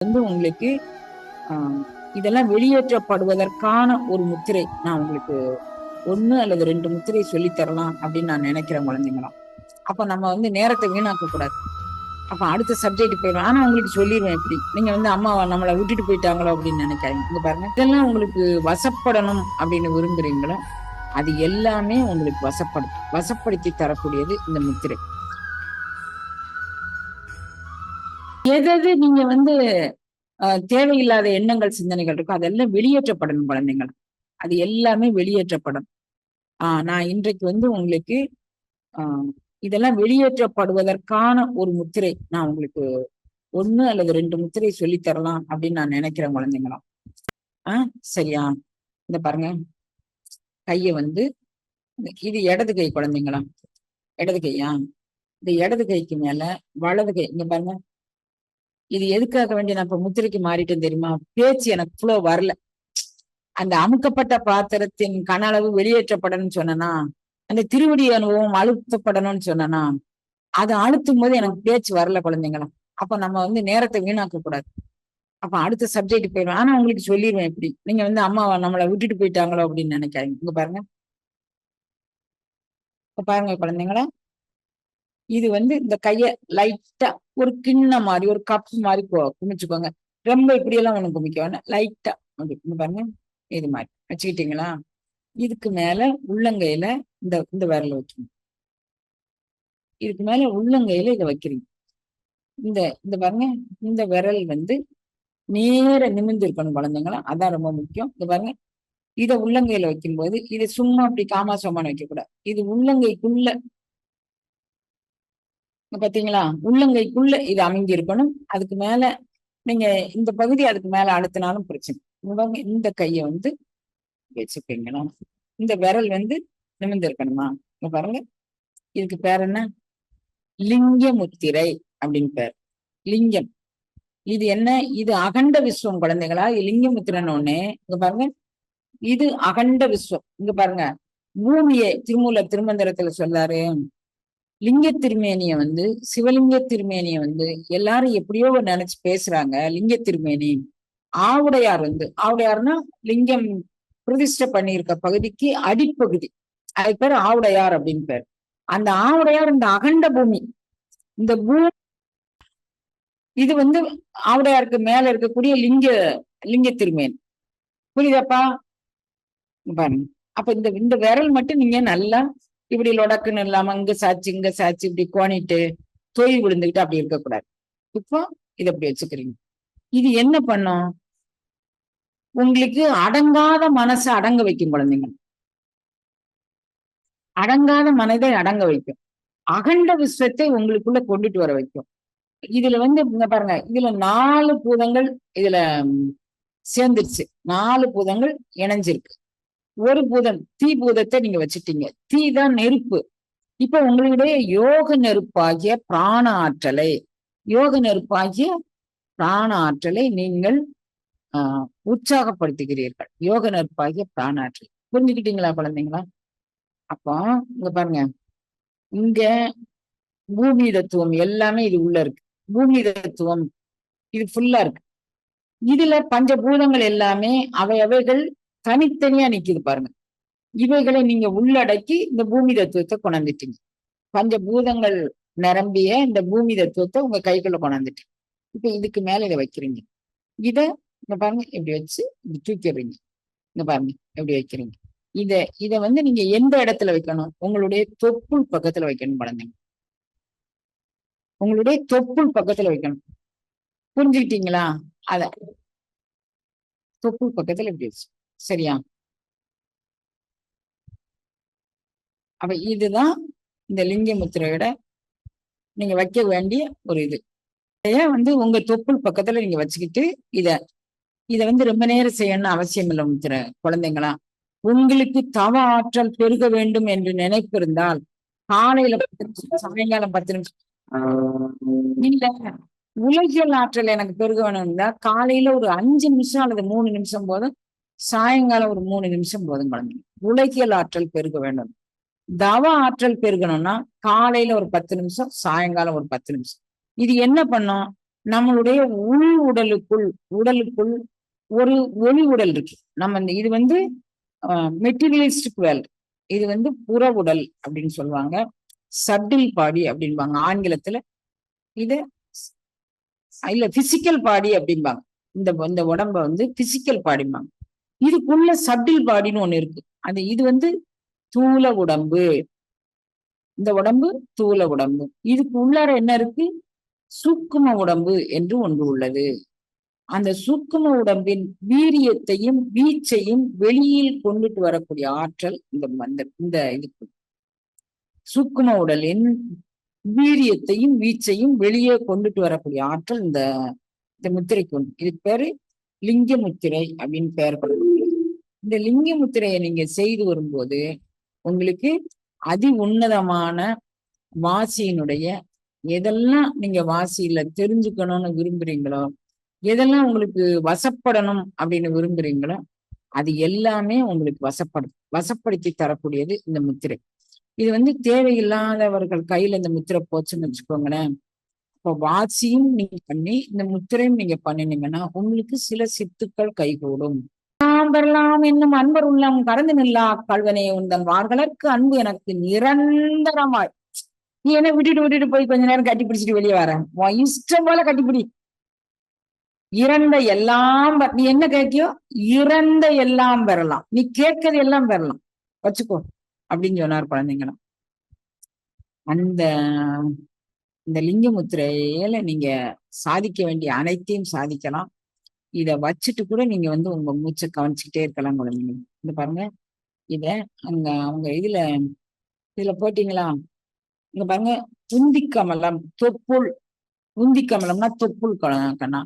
உங்களுக்கு இதெல்லாம் வெளியேற்றப்படுவதற்கான ஒரு முத்திரை நான் உங்களுக்கு 1 அல்லது 2 முத்திரை சொல்லித் தரலாம் அப்படின்னு நான் நினைக்கிறேன் குழந்தைங்களா. அப்ப நம்ம நேரத்தை வீணாக்க கூடாது. அப்ப அடுத்த சப்ஜெக்ட் போயிடும். ஆனா உங்களுக்கு சொல்லிடுவேன் எப்படி. நீங்க அம்மா நம்மளை விட்டுட்டு போயிட்டாங்களோ அப்படின்னு நினைக்காதீங்க. இங்க பாருங்க, இதெல்லாம் உங்களுக்கு வசப்படணும் அப்படின்னு விரும்புறீங்களோ அது எல்லாமே உங்களுக்கு வசப்படுத்தி தரக்கூடியது இந்த முத்திரை. எது நீங்க தேவையில்லாத எண்ணங்கள் சிந்தனைகள் இருக்கும் அதெல்லாம் வெளியேற்றப்படணும் குழந்தைகள். அது எல்லாமே வெளியேற்றப்படணும். நான் இன்றைக்கு உங்களுக்கு இதெல்லாம் வெளியேற்றப்படுவதற்கான ஒரு முத்திரை நான் உங்களுக்கு 1 அல்லது 2 முத்திரை சொல்லித் தரலாம் அப்படின்னு நான் நினைக்கிறேன் குழந்தைங்களா. சரியா? இந்த பாருங்க, கைய இது இடது கை குழந்தைங்களா. இடது கையா? இந்த இடது கைக்கு மேல வலது கை இங்க பாருங்க. இது எதுக்காக வேண்டிய நான் இப்ப முத்திரைக்கு மாறிட்டேன் தெரியுமா? பேச்சு எனக்கு ஃப்ளோ வரல. அந்த அமுக்கப்பட்ட பாத்திரத்தின் கன அளவு வெளியேற்றப்படணும்னு சொன்னா, அந்த திருவடி அனுபவம் அழுத்தப்படணும்னு சொன்னா, அதை அழுத்தும் போது எனக்கு பேச்சு வரல குழந்தைங்களா. அப்ப நம்ம நேரத்தை வீணாக்க கூடாது. அப்ப அடுத்த சப்ஜெக்ட் போயிடும். ஆனா உங்களுக்கு சொல்லிடுவேன் எப்படி. நீங்க அம்மா நம்மளை விட்டுட்டு போயிட்டாங்களோ அப்படின்னு நினைக்காதீங்க. இங்க பாருங்க, பாருங்க குழந்தைங்களா, இது இந்த கைய லைட்டா ஒரு கிண்ண மாதிரி ஒரு கப் மாதிரி குமிச்சுக்கோங்க. ரொம்ப இப்படியெல்லாம் ஒண்ணு குமிக்க வேணாம். லைட்டா இங்க பாருங்க, இது மாதிரி வச்சுக்கிட்டீங்களா. இதுக்கு மேல உள்ளங்கையில இந்த இந்த விரல வைக்கணும். இதுக்கு மேல உள்ளங்கையில இதை வைக்கிறீங்க. இந்த இந்த பாருங்க, இந்த விரல் நேர நிமிர்ந்து இருக்கணும் குழந்தைங்களா. அதான் ரொம்ப முக்கியம். இந்த பாருங்க, இதை உள்ளங்கையில வைக்கும்போது இதை சும்மா அப்படி காமாசோமான வைக்க கூடாது. இது உள்ளங்கைக்குள்ள பாத்தீங்களா, உள்ளங்கைக்குள்ள இது அமைங்கி இருக்கணும். அதுக்கு மேல நீங்க இந்த பகுதி அதுக்கு மேல அழுத்தினாலும் பிரச்சனை. இந்த கைய வச்சுப்பீங்களா. இந்த விரல் நிமிர்ந்து இருக்கணுமா. இங்க பாருங்க, இதுக்கு பேர் என்ன? லிங்க முத்திரை அப்படின்னு பேர். லிங்கம். இது என்ன? இது அகண்ட விஸ்வம் குழந்தைகளா. லிங்க முத்திரன்னு ஒண்ணு இங்க பாருங்க, இது அகண்ட விஸ்வம். இங்க பாருங்க, பூமியை திருமூலர் திருமந்திரத்துல சொல்லாரு, லிங்க திருமேனிய சிவலிங்க திருமேனிய எல்லாரும் எப்படியோ நினைச்சு பேசுறாங்க. லிங்க திருமேனி ஆவுடையார் ஆவுடையார்னா லிங்கம் பிரதிஷ்டை பண்ணியிருக்க பகுதிக்கு அடிப்பகுதி, அது பேர் ஆவுடையார் அப்படின்னு பேர். அந்த ஆவுடையார் இந்த அகண்ட பூமி, இந்த பூமி இது ஆவுடையாருக்கு மேல இருக்கக்கூடிய லிங்க திருமேனி. புரியுதாப்பா? பாருங்க, அப்ப இந்த விரல் மட்டும் நீங்க நல்லா இப்படி லொடக்குன்னு இல்லாம இங்க சாச்சு இப்படி கோணிட்டு தொய் விழுந்துகிட்டு அப்படி இருக்கக்கூடாது. இப்போ இதை அப்படி வச்சுக்கிறீங்க. இது என்ன பண்ணும்? உங்களுக்கு அடங்காத மனசை அடங்க வைக்கும் குழந்தைங்க. அடங்காத மனதை அடங்க வைக்கும். அகண்ட விஸ்வத்தை உங்களுக்குள்ள கொண்டுட்டு வர வைக்கும். இதுல இங்க பாருங்க, இதுல 4 பூதங்கள் இதுல சேர்ந்துருச்சு. 4 பூதங்கள் இணைஞ்சிருக்கு. ஒரு பூதம் தீ பூதத்தை நீங்க வச்சுட்டீங்க. தீ தான் நெருப்பு. இப்ப உங்களுடைய யோக நெருப்பாகிய பிராண ஆற்றலை நீங்கள் உற்சாகப்படுத்துகிறீர்கள். யோக நெருப்பாகிய பிராண ஆற்றல். புரிஞ்சுக்கிட்டீங்களா குழந்தைங்களா? அப்போ இங்க பாருங்க, இங்க பூமி தத்துவம் எல்லாமே இது உள்ள இருக்கு. பூமி தத்துவம் இது ஃபுல்லா இருக்கு. இதுல பஞ்சபூதங்கள் எல்லாமே அவைகள் தனித்தனியா நிக்குது பாருங்க. இவைகளை நீங்க உள்ளடக்கி இந்த பூமி தத்துவத்தை கொண்டாந்துட்டீங்க. பஞ்சபூதங்கள் நிரம்பிய இந்த பூமி தத்துவத்தை உங்க கைக்குள்ள கொண்டாந்துட்டீங்க. இப்ப இதுக்கு மேல இதை வைக்கிறீங்க. இத இங்க பாருங்க, இப்படி வச்சு இப்படி தூக்கிடுறீங்க. இங்க பாருங்க எப்படி வைக்கிறீங்க. இத நீங்க எந்த இடத்துல வைக்கணும்? உங்களுடைய தொப்புள் பக்கத்துல வைக்கணும் குழந்தைங்க. உங்களுடைய தொப்புள் பக்கத்துல வைக்கணும். புரிஞ்சுக்கிட்டீங்களா? அத தொப்புள் பக்கத்துல இப்படி வச்சு, சரியா? அப்ப இதுதான் இந்த லிங்க முத்திரையோட நீங்க வைக்க வேண்டிய ஒரு இது. உங்க தொப்புள் பக்கத்துல நீங்க வச்சுக்கிட்டு இத ரொம்ப நேரம் செய்யணும்னு அவசியம் இல்லை முத்திரை குழந்தைங்களா. உங்களுக்கு தவ ஆற்றல் பெருக வேண்டும் என்று நினைப்பு இருந்தால் காலையில 10 நிமிஷம், சாயங்காலம் 10 நிமிஷம். இல்ல, உலகியல் ஆற்றல் எனக்கு பெருக வேணும்னா காலையில ஒரு 5 நிமிஷம் அல்லது 3 நிமிஷம் போதும், சாயங்காலம் ஒரு 3 நிமிஷம் போதும் குழந்தைங்க. உலகியல் ஆற்றல் பெருக வேண்டும். தவ ஆற்றல் பெருகணும்னா காலையில ஒரு 10 நிமிஷம், சாயங்காலம் ஒரு 10 நிமிஷம். இது என்ன பண்ணும்? நம்மளுடைய உடலுக்குள் ஒரு ஒளி உடல் இருக்கு. நம்ம இது வந்து மெட்டீரியலிஸ்டிக் வேர்ல்ட். இது வந்து புற உடல் அப்படின்னு சொல்லுவாங்க. சட்டில் பாடி அப்படின்பாங்க ஆங்கிலத்துல. இது இல்ல பிசிக்கல் பாடி அப்படிம்பாங்க. இந்த உடம்ப வந்து பிசிக்கல் பாடிம்பாங்க. இதுக்குள்ள சட்டில் பாடின்னு ஒண்ணு இருக்கு. இது வந்து தூல உடம்பு. இந்த உடம்பு தூல உடம்பு. இதுக்கு உள்ளார என்ன இருக்கு? சூக்கும உடம்பு என்று ஒன்று உள்ளது. அந்த சூக்கும உடம்பின் வீரியத்தையும் வீச்சையும் வெளியில் கொண்டுட்டு வரக்கூடிய ஆற்றல் இந்த இதுக்கு. சூக்கும உடலின் வீரியத்தையும் வீச்சையும் வெளியே கொண்டுட்டு வரக்கூடிய ஆற்றல் இந்த முத்திரைக்கு உண்டு. இதுக்கு பேரு லிங்க முத்திரை அப்படின்னு பெயர்படுது. இந்த லிங்க முத்திரையை நீங்க செய்து வரும்போது உங்களுக்கு அதி உன்னதமான வாசியினுடைய எதெல்லாம் நீங்க வாசியில தெரிஞ்சுக்கணும்னு விரும்புறீங்களோ, எதெல்லாம் உங்களுக்கு வசப்படணும் அப்படின்னு விரும்புறீங்களோ, அது எல்லாமே உங்களுக்கு வசப்படுத்தி தரக்கூடியது இந்த முத்திரை. இது வந்து தேவையில்லாதவர்கள் கையில இந்த முத்திரை போச்சுன்னு வச்சுக்கோங்களேன். இப்போ வாசியும் நீங்க பண்ணி இந்த முத்திரையும் நீங்க பண்ணினீங்கன்னா உங்களுக்கு சில சித்துக்கள் கைகூடும். பெறலாம் என்னும் அன்பர் உள்ளம் கறந்து நில்லா கல்வனே உந்தன் வார்களற்கு அன்பு எனக்கு நிரந்தரமாய். நீ என்ன விட்டுட்டு போய் கொஞ்ச நேரம் கட்டி பிடிச்சிட்டு வெளியே வரேன், இஷ்டம் போல கட்டிப்பிடி. இறந்த எல்லாம் நீ என்ன கேட்கியோ இறந்த எல்லாம் பெறலாம், நீ கேட்கறது எல்லாம் பெறலாம், வச்சுக்கோ அப்படின்னு சொன்னார் குழந்தைங்களும். இந்த லிங்கமுத்திரையில நீங்க சாதிக்க வேண்டிய அனைத்தையும் சாதிக்கலாம். இத வச்சுட்டு கூட நீங்க வந்து உங்க மூச்சை கவனிச்சுக்கிட்டே இருக்கலாம் குழந்தைங்க. இந்த பாருங்க, இத அவங்க இதுல போட்டீங்களா? இங்க பாருங்க, உந்தி கமலம் தொப்புள். உந்தி கமலம்னா தொப்புள் கண்ணா.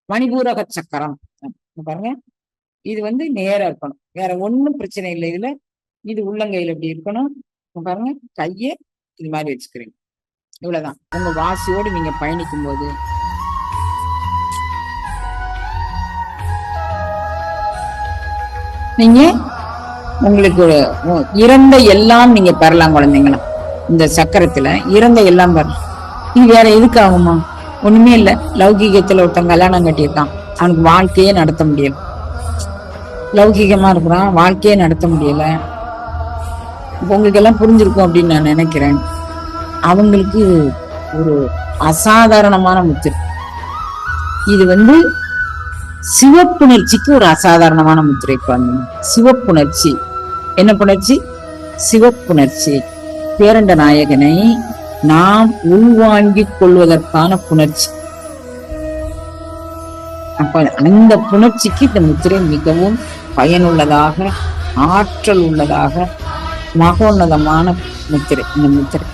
மணிபூரக சக்கரம் பாருங்க, இது வந்து நேரா இருக்கணும், வேற ஒண்ணும் பிரச்சனை இல்லை. இதுல இது உள்ளங்கையில எப்படி இருக்கணும் பாருங்க. கையை இது மாதிரி வச்சுக்கிறீங்க, இவ்வளவுதான். உங்க வாசியோடு நீங்க பயணிக்கும் போது நீங்க உங்களுக்கு இறந்த எல்லாம் நீங்க பெறலாம் குழந்தைங்களா. இந்த சக்கரத்துல இறந்த எல்லாம் பெறலாம். இது வேற எதுக்கு ஆகுமா? ஒண்ணுமே இல்ல. லௌகீகத்துல ஒருத்தன் கல்யாணம் கட்டியிருக்கான், அவனுக்கு வாழ்க்கையே நடத்த முடியல. லௌகீகமா இருக்கிறான், வாழ்க்கையே நடத்த முடியல. உங்களுக்கு எல்லாம் புரிஞ்சிருக்கும் அப்படின்னு நான் நினைக்கிறேன். அவங்களுக்கு ஒரு அசாதாரணமான முத்திரை. இது வந்து சிவப்புணர்ச்சிக்கு ஒரு அசாதாரணமான முத்திரை. சிவப்புணர்ச்சி என்ன புணர்ச்சி? சிவப்புணர்ச்சி. பேரண்ட நாயகனை நாம் உள்வாங்கிக் கொள்வதற்கான புணர்ச்சி. அப்ப அந்த புணர்ச்சிக்கு இந்த முத்திரை மிகவும் பயனுள்ளதாக, ஆற்றல் உள்ளதாக, மகோன்னதமான முத்திரை இந்த முத்திரை.